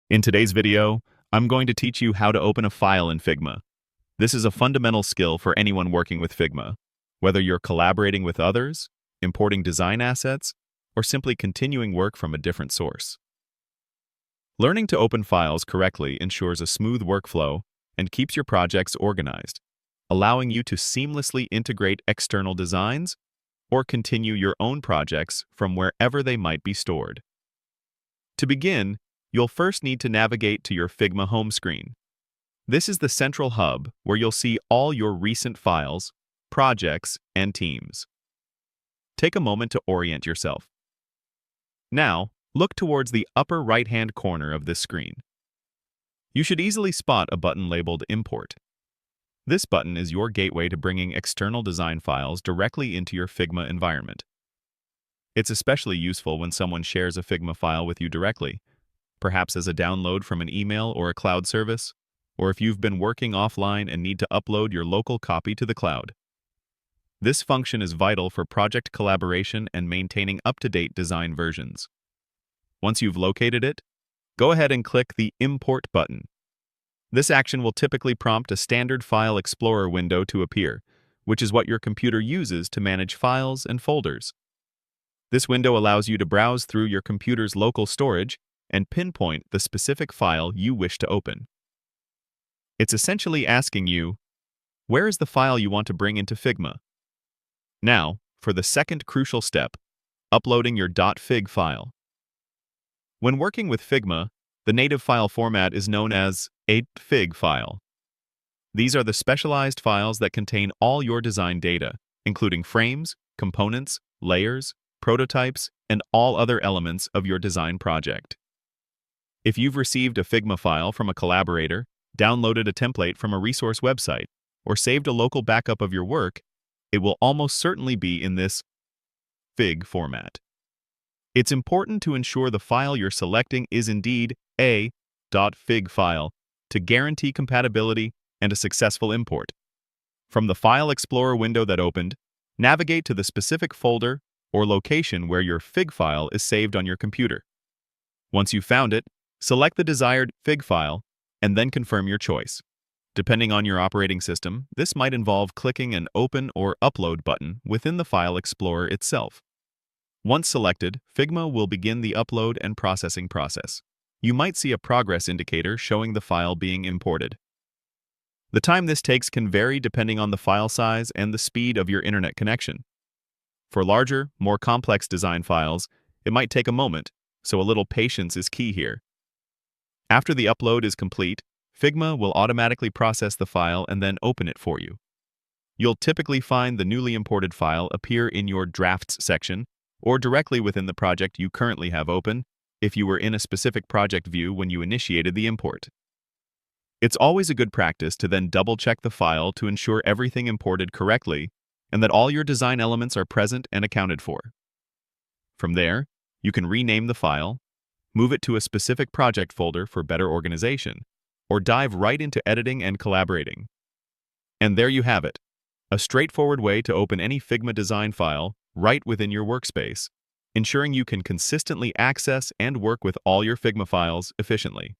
In today's video, I'm going to teach you how to open a file in Figma. This is a fundamental skill for anyone working with Figma, whether you're collaborating with others, importing design assets, or simply continuing work from a different source. Learning to open files correctly ensures a smooth workflow and keeps your projects organized, allowing you to seamlessly integrate external designs or continue your own projects from wherever they might be stored. To begin, you'll first need to navigate to your Figma home screen. This is the central hub where you'll see all your recent files, projects, and teams. Take a moment to orient yourself. Now, look towards the upper right-hand corner of this screen. You should easily spot a button labeled Import. This button is your gateway to bringing external design files directly into your Figma environment. It's especially useful when someone shares a Figma file with you directly, perhaps as a download from an email or a cloud service, or if you've been working offline and need to upload your local copy to the cloud. This function is vital for project collaboration and maintaining up-to-date design versions. Once you've located it, go ahead and click the Import button. This action will typically prompt a standard File Explorer window to appear, which is what your computer uses to manage files and folders. This window allows you to browse through your computer's local storage and pinpoint the specific file you wish to open. It's essentially asking you, where is the file you want to bring into Figma? Now, for the second crucial step, uploading your .fig file. When working with Figma, the native file format is known as a .fig file. These are the specialized files that contain all your design data, including frames, components, layers, prototypes, and all other elements of your design project. If you've received a Figma file from a collaborator, downloaded a template from a resource website, or saved a local backup of your work, it will almost certainly be in this .fig format. It's important to ensure the file you're selecting is indeed a .fig file to guarantee compatibility and a successful import. From the File Explorer window that opened, navigate to the specific folder or location where your Fig file is saved on your computer. Once you've found it, select the desired Fig file and then confirm your choice. Depending on your operating system, this might involve clicking an Open or Upload button within the File Explorer itself. Once selected, Figma will begin the upload and processing process. You might see a progress indicator showing the file being imported. The time this takes can vary depending on the file size and the speed of your internet connection. For larger, more complex design files, it might take a moment, so a little patience is key here. After the upload is complete, Figma will automatically process the file and then open it for you. You'll typically find the newly imported file appear in your Drafts section or directly within the project you currently have open if you were in a specific project view when you initiated the import. It's always a good practice to then double-check the file to ensure everything imported correctly and that all your design elements are present and accounted for. From there, you can rename the file, move it to a specific project folder for better organization, or dive right into editing and collaborating. And there you have it, a straightforward way to open any Figma design file right within your workspace, ensuring you can consistently access and work with all your Figma files efficiently.